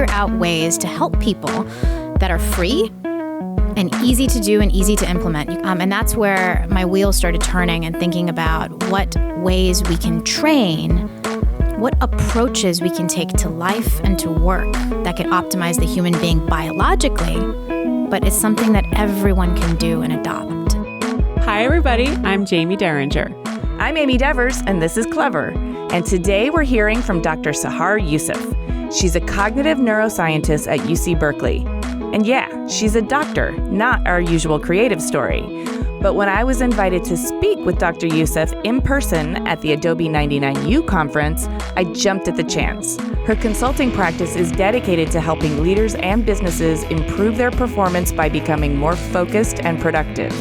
out ways to help people that are free and easy to do and easy to implement. And that's where my wheels started turning and thinking about what ways we can train, what approaches we can take to life and to work that could optimize the human being biologically, but it's something that everyone can do and adopt. Hi, everybody. I'm Jamie Derringer. I'm Amy Devers, and this is Clever. And today we're hearing from Dr. Sahar Yousef. She's a cognitive neuroscientist at UC Berkeley. And yeah, she's a doctor, not our usual creative story. But when I was invited to speak with Dr. Yousef in person at the Adobe 99U conference, I jumped at the chance. Her consulting practice is dedicated to helping leaders and businesses improve their performance by becoming more focused and productive.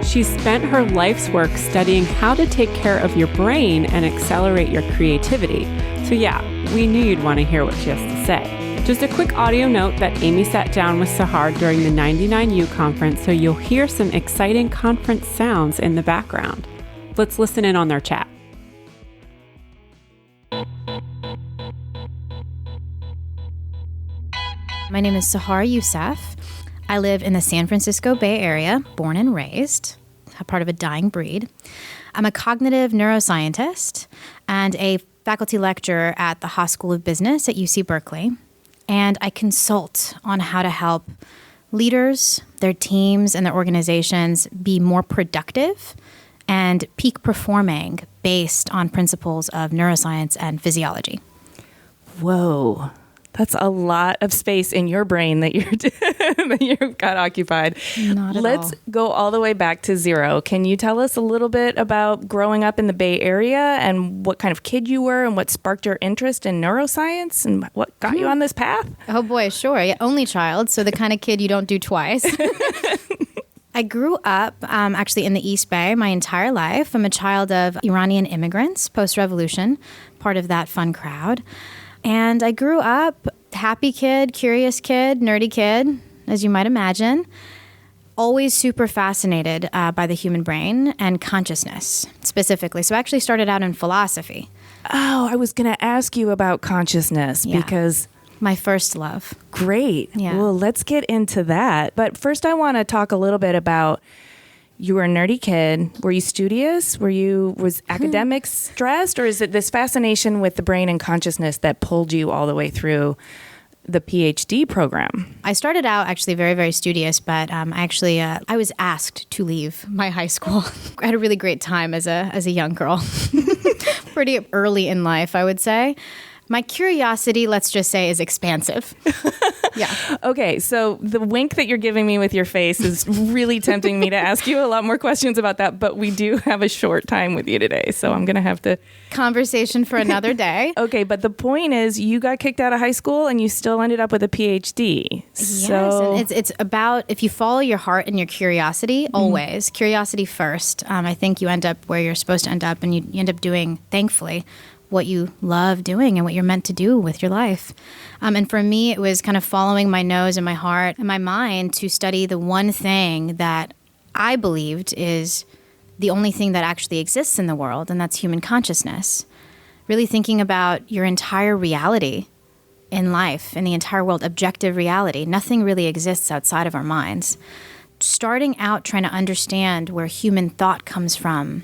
She spent her life's work studying how to take care of your brain and accelerate your creativity. So yeah, we knew you'd want to hear what she has to say. Just a quick audio note that Amy sat down with Sahar during the 99U conference, so you'll hear some exciting conference sounds in the background. Let's listen in on their chat. My name is Sahar Yousef. I live in the San Francisco Bay Area, born and raised, a part of a dying breed. I'm a cognitive neuroscientist and a faculty lecturer at the Haas School of Business at UC Berkeley. And I consult on how to help leaders, their teams, and their organizations be more productive and peak performing based on principles of neuroscience and physiology. Whoa. That's a lot of space in your brain that you've got occupied. Not at Let's all. go all the way back to zero. Can you tell us a little bit about growing up in the Bay Area and what kind of kid you were and what sparked your interest in neuroscience and what got you on this path? Oh boy, sure. Yeah, only child, so the kind of kid you don't do twice. I grew up actually in the East Bay my entire life. I'm a child of Iranian immigrants post-revolution, part of that fun crowd. And I grew up happy kid, curious kid, nerdy kid, as you might imagine. Always super fascinated by the human brain and consciousness specifically. So I actually started out in philosophy. Oh, I was going to ask you about consciousness because... My first love. Great. Yeah. Well, let's get into that. But first I want to talk a little bit about... You were a nerdy kid. Were you studious? Was academics stressed? Or is it this fascination with the brain and consciousness that pulled you all the way through the PhD program? I started out actually very, very studious, but I was asked to leave my high school. I had a really great time as a young girl. Pretty early in life, I would say. My curiosity, let's just say, is expansive. Yeah. Okay, so the wink that you're giving me with your face is really tempting me to ask you a lot more questions about that, but we do have a short time with you today, so I'm going to have to... Conversation for another day. Okay, but the point is you got kicked out of high school and you still ended up with a PhD. Yes, and it's about if you follow your heart and your curiosity, always. Curiosity first. I think you end up where you're supposed to end up, and you end up doing, thankfully, what you love doing and what you're meant to do with your life. And for me, it was kind of following my nose and my heart and my mind to study the one thing that I believed is the only thing that actually exists in the world, and that's human consciousness. Really thinking about your entire reality in life, in the entire world, objective reality. Nothing really exists outside of our minds. Starting out trying to understand where human thought comes from,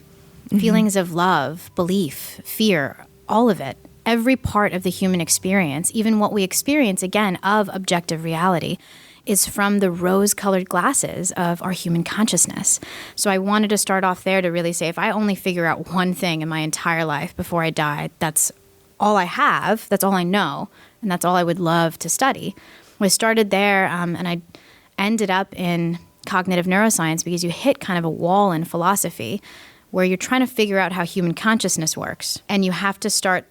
feelings of love, belief, fear, all of it, every part of the human experience, even what we experience, again, of objective reality, is from the rose-colored glasses of our human consciousness. So I wanted to start off there to really say, if I only figure out one thing in my entire life before I die, that's all I have, that's all I know, and that's all I would love to study. I started there, and I ended up in cognitive neuroscience because you hit kind of a wall in philosophy where you're trying to figure out how human consciousness works. And you have to start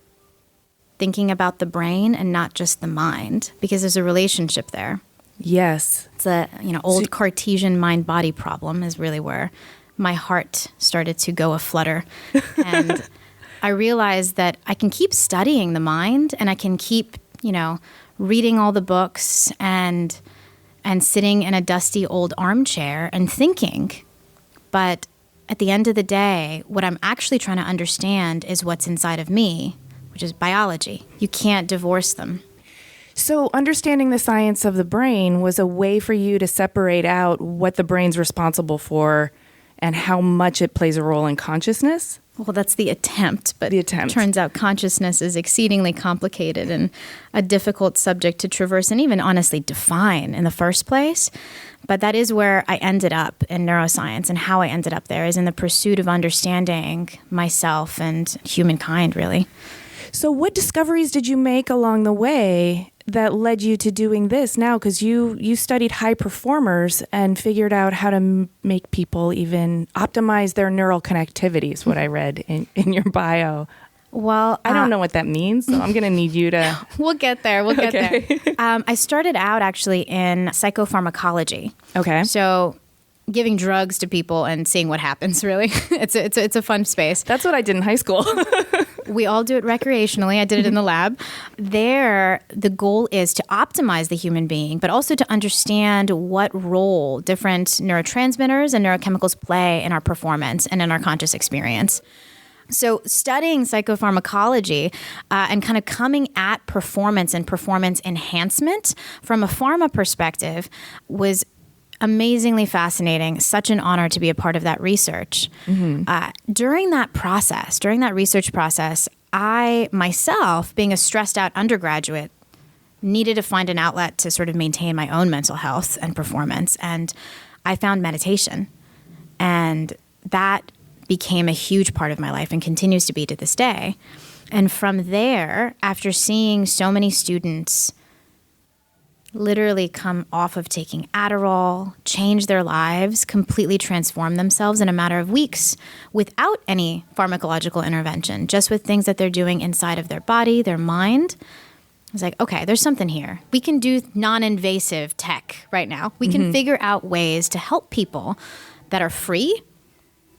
thinking about the brain and not just the mind, because there's a relationship there. Yes. It's a old Cartesian mind-body problem is really where my heart started to go aflutter. And I realized that I can keep studying the mind and I can keep, reading all the books and sitting in a dusty old armchair and thinking. But at the end of the day, what I'm actually trying to understand is what's inside of me, which is biology. You can't divorce them. So understanding the science of the brain was a way for you to separate out what the brain's responsible for and how much it plays a role in consciousness? Well, that's the attempt, but The attempt. it turns out consciousness is exceedingly complicated and a difficult subject to traverse and even honestly define in the first place. But that is where I ended up in neuroscience, and how I ended up there is in the pursuit of understanding myself and humankind, really. So what discoveries did you make along the way that led you to doing this now? Because you studied high performers and figured out how to make people even optimize their neural connectivity, is what I read in your bio. Well, I don't know what that means, so I'm going to need you to... We'll get there. We'll get Okay. there. I started out actually in psychopharmacology. Okay. So giving drugs to people and seeing what happens, really. It's a fun space. That's what I did in high school. We all do it recreationally. I did it in the lab. There, the goal is to optimize the human being, but also to understand what role different neurotransmitters and neurochemicals play in our performance and in our conscious experience. So studying psychopharmacology and kind of coming at performance and performance enhancement from a pharma perspective was amazingly fascinating. Such an honor to be a part of that research. During that research process, I myself, being a stressed out undergraduate, needed to find an outlet to sort of maintain my own mental health and performance. And I found meditation. And that became a huge part of my life and continues to be to this day. And from there, after seeing so many students literally come off of taking Adderall, change their lives, completely transform themselves in a matter of weeks without any pharmacological intervention, just with things that they're doing inside of their body, their mind. I was like, okay, there's something here. We can do non-invasive tech right now. We can figure out ways to help people that are free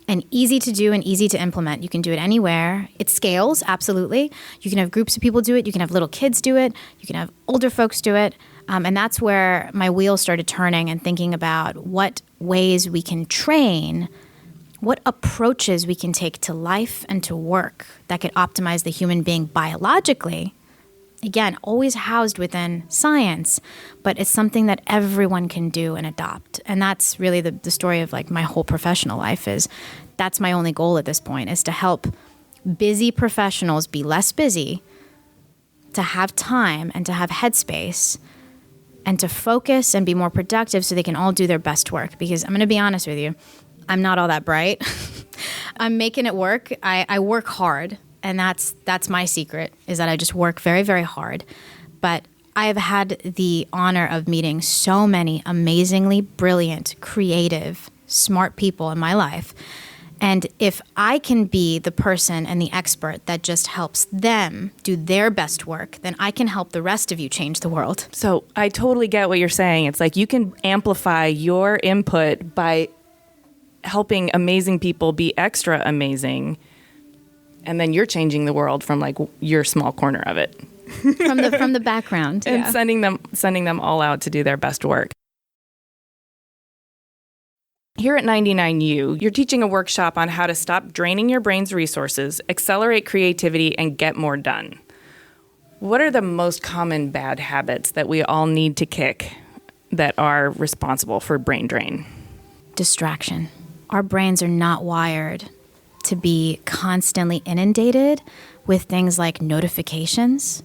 and easy to do and easy to implement. You can do it anywhere. It scales, absolutely. You can have groups of people do it. You can have little kids do it. You can have older folks do it. And that's where my wheels started turning and thinking about what ways we can train, what approaches we can take to life and to work that could optimize the human being biologically. Again, always housed within science, but it's something that everyone can do and adopt. And that's really the story of like my whole professional life is that's my only goal at this point, is to help busy professionals be less busy, to have time and to have headspace, and to focus and be more productive so they can all do their best work. Because I'm going to be honest with you, I'm not all that bright. I'm making it work. I work hard, and that's my secret, is that I just work very, very hard. But I have had the honor of meeting so many amazingly brilliant, creative, smart people in my life. And if I can be the person and the expert that just helps them do their best work, then I can help the rest of you change the world. So I totally get what you're saying. It's like you can amplify your input by helping amazing people be extra amazing. And then you're changing the world from like your small corner of it. From the background. And Yeah. sending them all out to do their best work. Here at 99U, you're teaching a workshop on how to stop draining your brain's resources, accelerate creativity, and get more done. What are the most common bad habits that we all need to kick that are responsible for brain drain? Distraction. Our brains are not wired to be constantly inundated with things like notifications.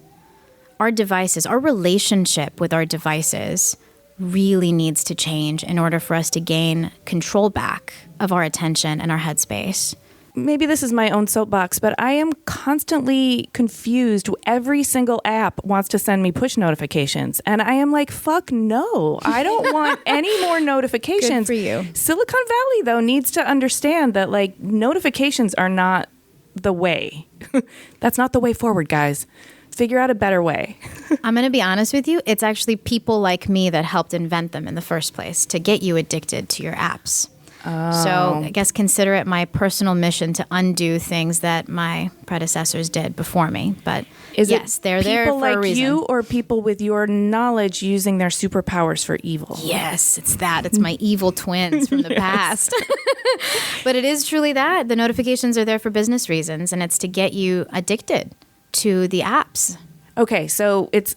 Our devices, our relationship with our devices really needs to change in order for us to gain control back of our attention and our headspace. Maybe this is my own soapbox, but I am constantly confused. Every single app wants to send me push notifications. And I am like, fuck no. I don't want any more notifications. Good for you. Silicon Valley, though, needs to understand that like notifications are not the way. That's not the way forward, guys. Figure out a better way. I'm going to be honest with you. It's actually people like me that helped invent them in the first place to get you addicted to your apps. So I guess consider it my personal mission to undo things that my predecessors did before me. But yes, they're there for a reason. People like you or people with your knowledge using their superpowers for evil? Yes, it's that. It's my evil twins from the past. But it is truly that. The notifications are there for business reasons, and it's to get you addicted to the apps. Okay, so it's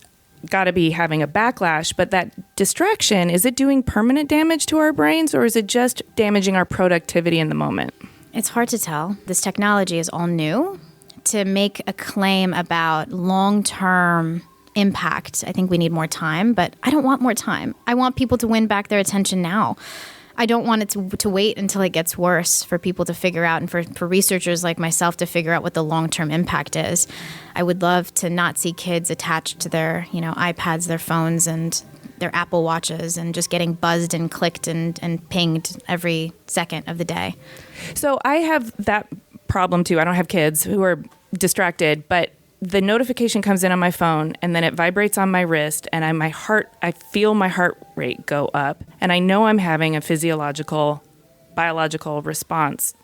got to be having a backlash, but that distraction, is it doing permanent damage to our brains, or is it just damaging our productivity in the moment? It's hard to tell. This technology is all new. To make a claim about long-term impact, I think we need more time, but I don't want more time. I want people to win back their attention now. I don't want it to wait until it gets worse for people to figure out, and for researchers like myself to figure out what the long-term impact is. I would love to not see kids attached to their, iPads, their phones, and their Apple Watches, and just getting buzzed and clicked and pinged every second of the day. So I have that problem too. I don't have kids who are distracted, but the notification comes in on my phone and then it vibrates on my wrist, and I feel my heart rate go up, and I know I'm having a physiological, biological response.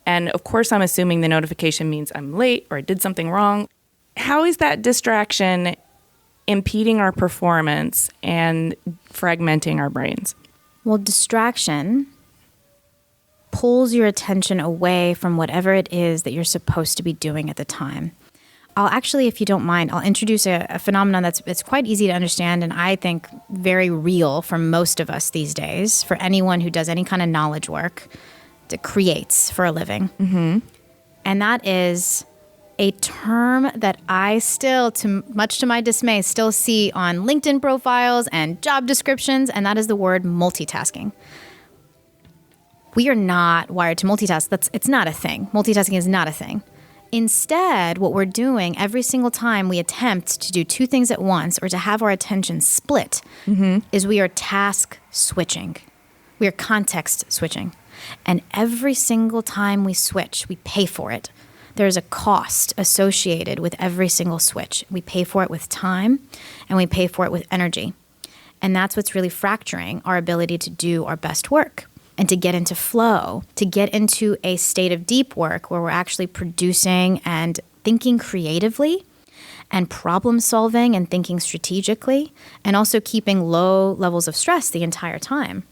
And of course, I'm assuming the notification means I'm late or I did something wrong. How is that distraction impeding our performance and fragmenting our brains? Well, distraction pulls your attention away from whatever it is that you're supposed to be doing at the time. I'll actually, if you don't mind, I'll introduce a phenomenon it's quite easy to understand, and I think very real for most of us these days, for anyone who does any kind of knowledge work, that creates for a living. Mm-hmm. And that is a term that I still, much to my dismay, still see on LinkedIn profiles and job descriptions, and that is the word multitasking. We are not wired to multitask. It's not a thing. Multitasking is not a thing. Instead, what we're doing every single time we attempt to do two things at once or to have our attention split is we are task switching. We are context switching. And every single time we switch, we pay for it. There's a cost associated with every single switch. We pay for it with time, and we pay for it with energy. And that's what's really fracturing our ability to do our best work and to get into flow, to get into a state of deep work where we're actually producing and thinking creatively and problem solving and thinking strategically, and also keeping low levels of stress the entire time.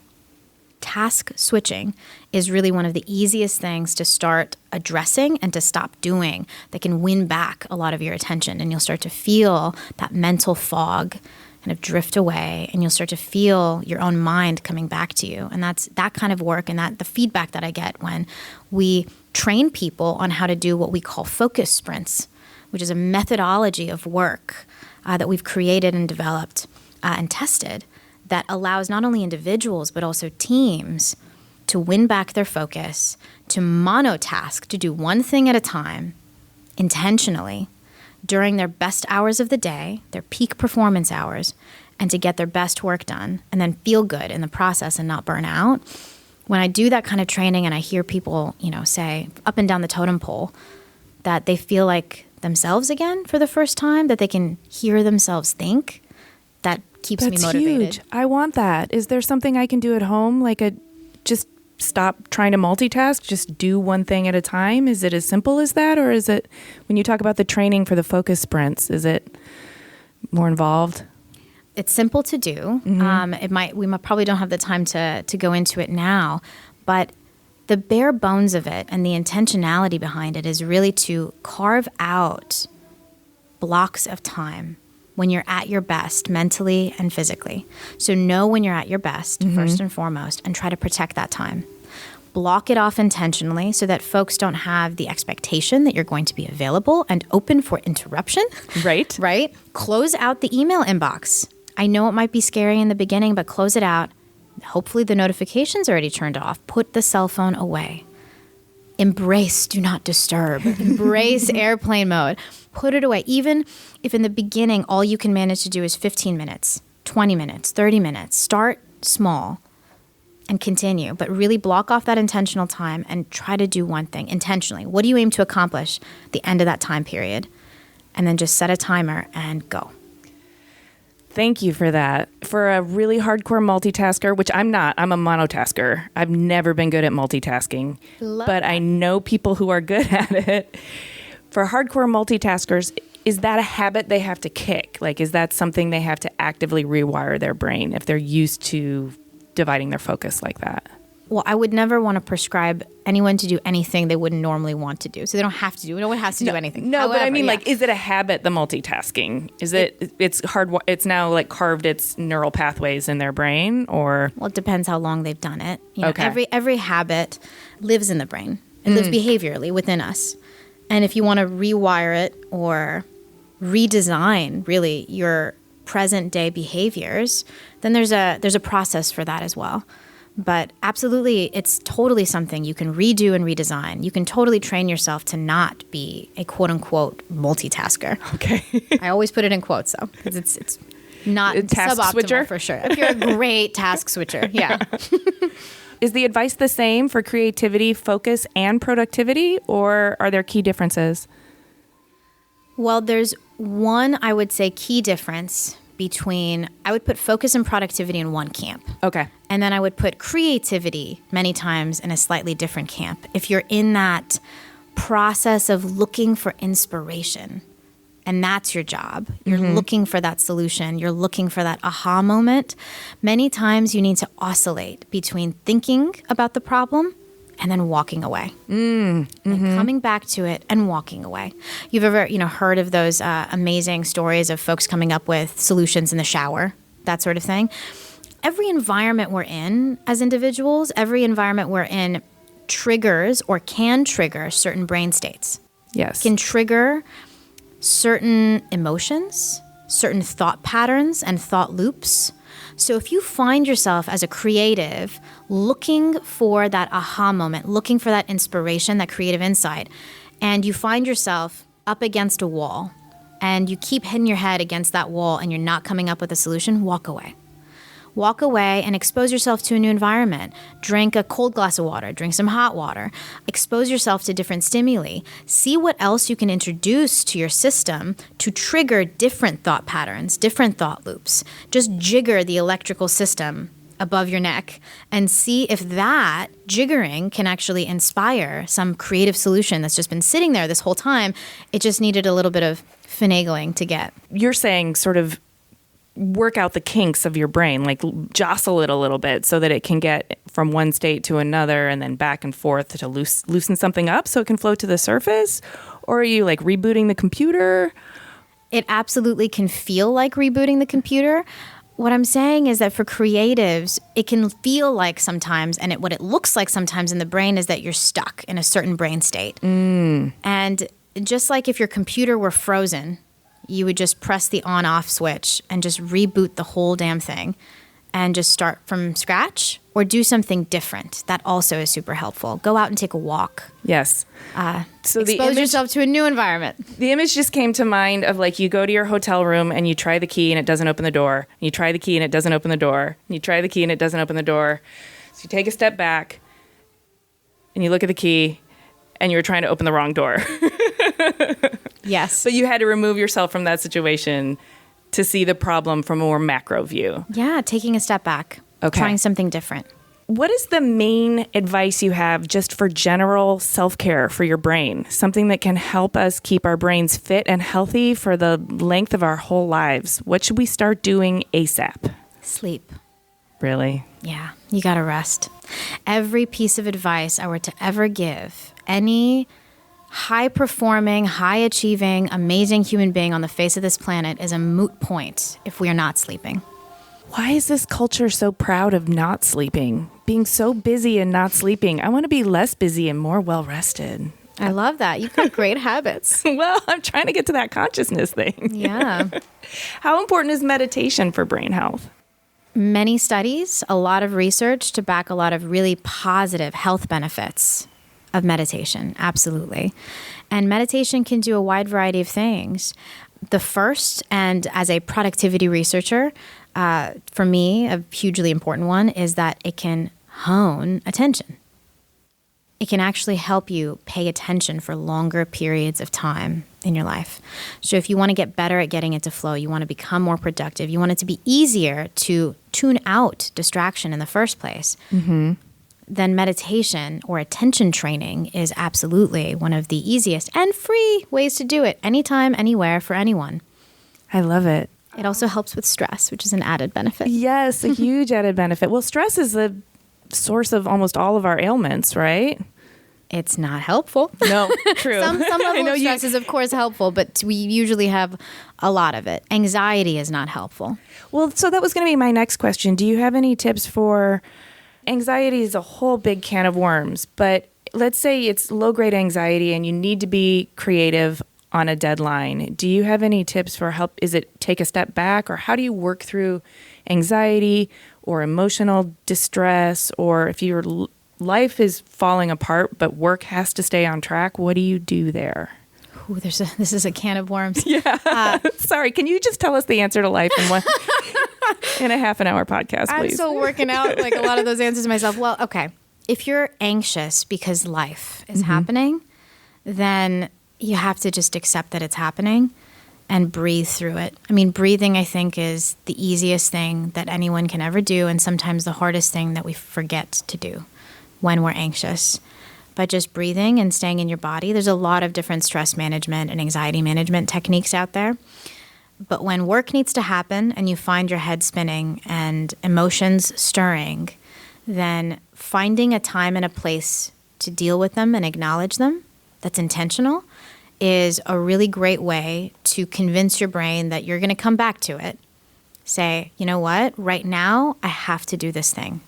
Task switching is really one of the easiest things to start addressing and to stop doing that can win back a lot of your attention. And you'll start to feel that mental fog kind of drift away, and you'll start to feel your own mind coming back to you. And that's that kind of work, and that the feedback that I get when we train people on how to do what we call focus sprints, which is a methodology of work that we've created and developed and tested that allows not only individuals but also teams to win back their focus, to monotask, to do one thing at a time intentionally during their best hours of the day, their peak performance hours, and to get their best work done and then feel good in the process and not burn out. When I do that kind of training and I hear people, say up and down the totem pole that they feel like themselves again for the first time, that they can hear themselves think, that keeps me motivated. That's huge. I want that. Is there something I can do at home? Just stop trying to multitask, just do one thing at a time? Is it as simple as that? Or is it, when you talk about the training for the focus sprints, is it more involved? It's simple to do. Mm-hmm. We probably don't have the time to go into it now, but the bare bones of it and the intentionality behind it is really to carve out blocks of time when you're at your best mentally and physically. So know when you're at your best, first and foremost, and try to protect that time. Block it off intentionally so that folks don't have the expectation that you're going to be available and open for interruption. Right. Right? Close out the email inbox. I know it might be scary in the beginning, but close it out. Hopefully the notification's already turned off. Put the cell phone away. Embrace do not disturb. Embrace airplane mode. Put it away. Even if in the beginning all you can manage to do is 15 minutes, 20 minutes, 30 minutes. Start small and continue, but really block off that intentional time and try to do one thing intentionally. What do you aim to accomplish at the end of that time period? And then just set a timer and go. Thank you for that. For a really hardcore multitasker, which I'm not, I'm a monotasker. I've never been good at multitasking, but I know people who are good at it. For hardcore multitaskers, is that a habit they have to kick? Is that something they have to actively rewire their brain if they're used to dividing their focus like that? Well, I would never want to prescribe anyone to do anything they wouldn't normally want to do. So they don't have to do. No one has to do anything. No, However, but I mean, like, is it a habit, the multitasking? Is it's hard, it's now like carved its neural pathways in their brain, or? Well, it depends how long they've done it. You know, Okay. Every habit lives in the brain. It lives behaviorally within us. And if you want to rewire it or redesign really your present day behaviors, then there's a process for that as well. But absolutely, it's totally something you can redo and redesign. You can totally train yourself to not be a quote unquote multitasker. Okay. I always put it in quotes though, because it's not A task suboptimal switcher? for sure. If you're a great task switcher, yeah. Is the advice the same for creativity, focus, and productivity, or are there key differences? Well, there's one, I would say, key difference between, I would put focus and productivity in one camp. Okay. And then I would put creativity many times in a slightly different camp. If you're in that process of looking for inspiration, and that's your job, you're looking for that solution, you're looking for that aha moment, many times you need to oscillate between thinking about the problem and then walking away. And coming back to it and walking away. You've ever, heard of those amazing stories of folks coming up with solutions in the shower, that sort of thing? Every environment we're in as individuals, every environment we're in triggers or can trigger certain brain states. Yes. Can trigger certain emotions, certain thought patterns and thought loops. So if you find yourself as a creative looking for that aha moment, looking for that inspiration, that creative insight, and you find yourself up against a wall and you keep hitting your head against that wall and you're not coming up with a solution, walk away. Walk away and expose yourself to a new environment. Drink a cold glass of water, drink some hot water. Expose yourself to different stimuli. See what else you can introduce to your system to trigger different thought patterns, different thought loops. Just jigger the electrical system above your neck and see if that jiggering can actually inspire some creative solution that's just been sitting there this whole time. It just needed a little bit of finagling to get. You're saying sort of work out the kinks of your brain, like jostle it a little bit so that it can get from one state to another and then back and forth to loosen something up so it can float to the surface? Or are you like rebooting the computer? It absolutely can feel like rebooting the computer. What I'm saying is that for creatives, it can feel like sometimes, and what it looks like sometimes in the brain is that you're stuck in a certain brain state. And just like if your computer were frozen, you would just press the on-off switch and just reboot the whole damn thing and just start from scratch or do something different. That also is super helpful. Go out and take a walk. Yes. So Expose yourself to a new environment. The image just came to mind of like you go to your hotel room and you try the key and it doesn't open the door. And you try the key and it doesn't open the door. And you try the key and it doesn't open the door. So you take a step back and you look at the key and you're trying to open the wrong door. Yes. But you had to remove yourself from that situation to see the problem from a more macro view. Yeah, taking a step back. Okay. Trying something different. What is the main advice you have just for general self-care for your brain? Something that can help us keep our brains fit and healthy for the length of our whole lives. What should we start doing ASAP? Sleep. Really? Yeah, you gotta rest. Every piece of advice I were to ever give any high-performing, high-achieving, amazing human being on the face of this planet is a moot point if we are not sleeping. Why is this culture so proud of not sleeping? Being so busy and not sleeping. I want to be less busy and more well-rested. I love that. You've got great habits. Well, I'm trying to get to that consciousness thing. Yeah. How important is meditation for brain health? Many studies, a lot of research to back a lot of really positive health benefits of meditation. Absolutely. And meditation can do a wide variety of things. The first, and as a productivity researcher, for me, a hugely important one, is that it can hone attention. It can actually help you pay attention for longer periods of time in your life. So if you want to get better at getting into flow, you want to become more productive, you want it to be easier to tune out distraction in the first place, then meditation or attention training is absolutely one of the easiest and free ways to do it anytime, anywhere, for anyone. I love it. It also helps with stress, which is an added benefit. Yes, a huge added benefit. Well, stress is a source of almost all of our ailments, right? It's not helpful. No, true. Some level of stress is, of course, helpful, but we usually have a lot of it. Anxiety is not helpful. Well, so that was going to be my next question. Do you have any tips for anxiety? Is a whole big can of worms, but let's say it's low-grade anxiety and you need to be creative on a deadline. Do you have any tips for help? Is it take a step back, or how do you work through anxiety or emotional distress, or if your life is falling apart but work has to stay on track, what do you do there? Ooh, this is a can of worms. Yeah. Sorry, can you just tell us the answer to life in a half an hour podcast, please? I'm still working out like a lot of those answers myself. Well, okay. If you're anxious because life is happening, then you have to just accept that it's happening and breathe through it. I mean, breathing, I think, is the easiest thing that anyone can ever do, and sometimes the hardest thing that we forget to do when we're anxious. But just breathing and staying in your body, there's a lot of different stress management and anxiety management techniques out there. But when work needs to happen and you find your head spinning and emotions stirring, then finding a time and a place to deal with them and acknowledge them that's intentional is a really great way to convince your brain that you're going to come back to it. Say, you know what, right now I have to do this thing,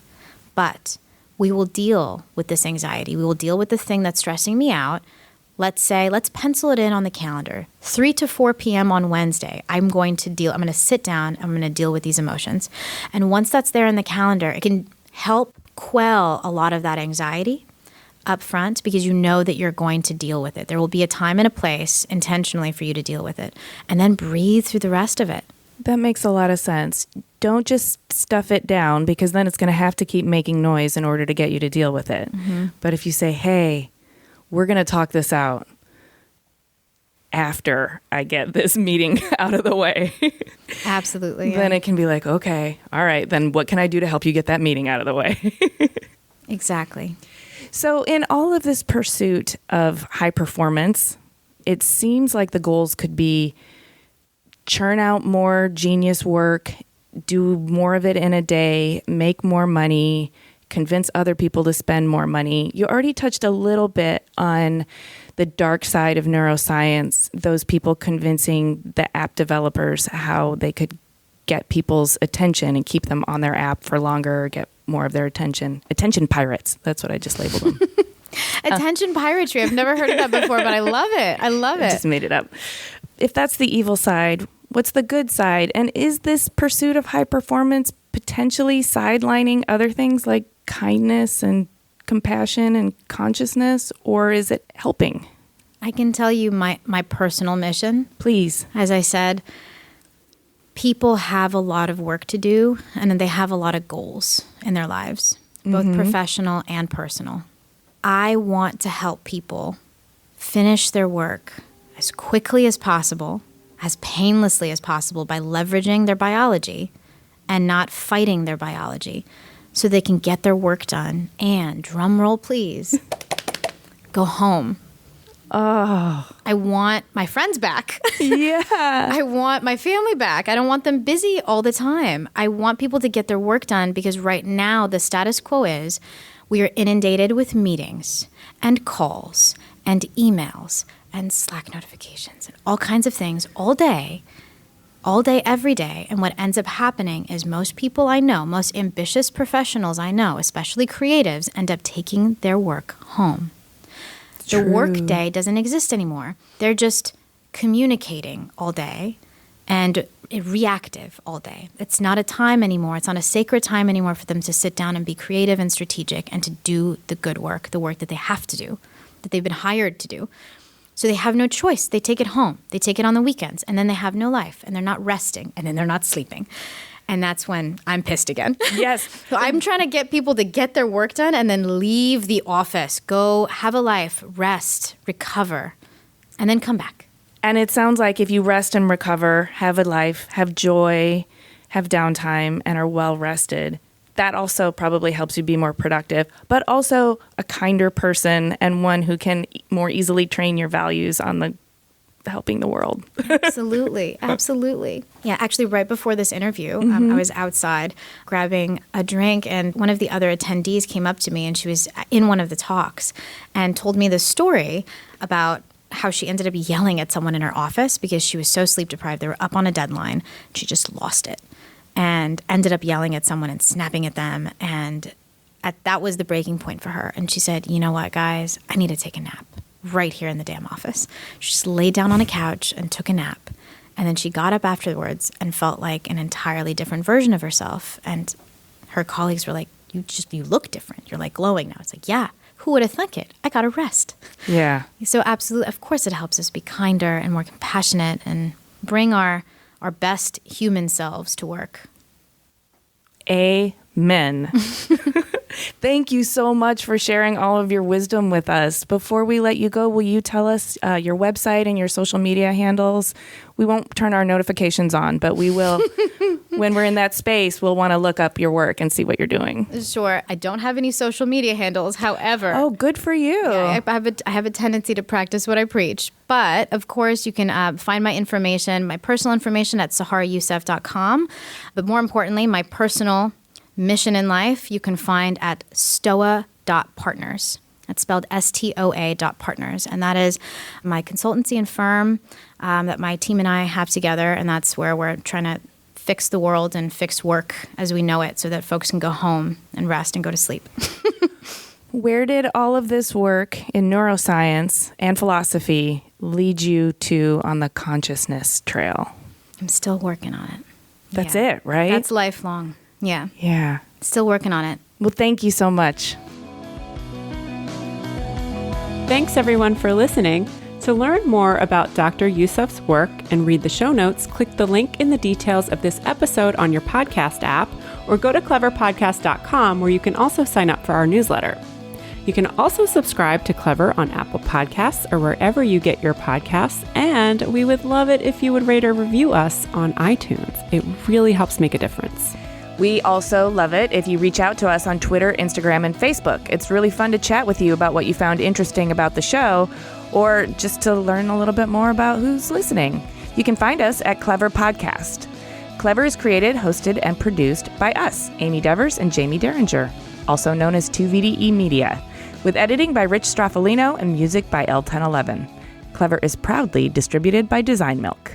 but we will deal with this anxiety. We will deal with the thing that's stressing me out. Let's pencil it in on the calendar. 3 to 4 p.m. on Wednesday, I'm going to sit down, I'm going to deal with these emotions. And once that's there in the calendar, it can help quell a lot of that anxiety up front, because you know that you're going to deal with it. There will be a time and a place intentionally for you to deal with it. And then breathe through the rest of it. That makes a lot of sense. Don't just stuff it down, because then it's going to have to keep making noise in order to get you to deal with it. Mm-hmm. But if you say, hey, we're going to talk this out after I get this meeting out of the way. Absolutely. Then it can be like, okay, all right, then what can I do to help you get that meeting out of the way? Exactly. So in all of this pursuit of high performance, it seems like the goals could be churn out more genius work, do more of it in a day, make more money, convince other people to spend more money. You already touched a little bit on the dark side of neuroscience, those people convincing the app developers how they could get people's attention and keep them on their app for longer, or get more of their attention. Attention pirates. That's what I just labeled them. Attention piratry. I've never heard of that before, but I love it. I love it. I just made it up. If that's the evil side, what's the good side? And is this pursuit of high performance potentially sidelining other things like kindness and compassion and consciousness, or is it helping? I can tell you my personal mission. Please. As I said, people have a lot of work to do, and they have a lot of goals in their lives, both professional and personal. I want to help people finish their work as quickly as possible, as painlessly as possible, by leveraging their biology and not fighting their biology, so they can get their work done and, drum roll please, go home. Oh. I want my friends back. Yeah. I want my family back. I don't want them busy all the time. I want people to get their work done, because right now the status quo is we are inundated with meetings and calls and emails and Slack notifications and all kinds of things all day, every day. And what ends up happening is most people I know, most ambitious professionals I know, especially creatives, end up taking their work home. The work day doesn't exist anymore. They're just communicating all day and reactive all day. It's not a time anymore. It's not a sacred time anymore for them to sit down and be creative and strategic and to do the good work, the work that they have to do, that they've been hired to do. So they have no choice. They take it home. They take it on the weekends, and then they have no life, and they're not resting, and then they're not sleeping. And that's when I'm pissed again. Yes. So I'm trying to get people to get their work done and then leave the office, go have a life, rest, recover, and then come back. And it sounds like if you rest and recover, have a life, have joy, have downtime, and are well rested, that also probably helps you be more productive, but also a kinder person and one who can more easily train your values on the helping the world. Absolutely. Absolutely. Yeah, actually, right before this interview, I was outside grabbing a drink, and one of the other attendees came up to me, and she was in one of the talks and told me this story about how she ended up yelling at someone in her office because she was so sleep deprived. They were up on a deadline. She just lost it and ended up yelling at someone and snapping at them. And that was the breaking point for her. And she said, you know what, guys, I need to take a nap right here in the damn office. She just laid down on a couch and took a nap. And then she got up afterwards and felt like an entirely different version of herself. And her colleagues were like, you look different. You're like glowing now. It's like, yeah, who would have thunk it? I got a rest. Yeah. So absolutely, of course it helps us be kinder and more compassionate and bring our best human selves to work. Amen. Thank you so much for sharing all of your wisdom with us. Before we let you go, will you tell us your website and your social media handles? We won't turn our notifications on, but we will, when we're in that space, we'll want to look up your work and see what you're doing. Sure. I don't have any social media handles, however. Oh, good for you. Yeah, I have a tendency to practice what I preach. But, of course, you can find my information, my personal information at saharyousef.com. But more importantly, my personal mission in life you can find at stoa.partners. That's spelled STOA.partners. And that is my consultancy and firm that my team and I have together. And that's where we're trying to fix the world and fix work as we know it so that folks can go home and rest and go to sleep. Where did all of this work in neuroscience and philosophy lead you to on the consciousness trail? I'm still working on it. That's it, right? That's lifelong. Yeah. Yeah. Still working on it. Well, thank you so much. Thanks, everyone, for listening. To learn more about Dr. Yousef's work and read the show notes, click the link in the details of this episode on your podcast app, or go to cleverpodcast.com, where you can also sign up for our newsletter. You can also subscribe to Clever on Apple Podcasts or wherever you get your podcasts, and we would love it if you would rate or review us on iTunes. It really helps make a difference. We also love it if you reach out to us on Twitter, Instagram, and Facebook. It's really fun to chat with you about what you found interesting about the show, or just to learn a little bit more about who's listening. You can find us at Clever Podcast. Clever is created, hosted, and produced by us, Amy Devers and Jamie Derringer, also known as 2VDE Media, with editing by Rich Straffolino and music by L1011. Clever is proudly distributed by Design Milk.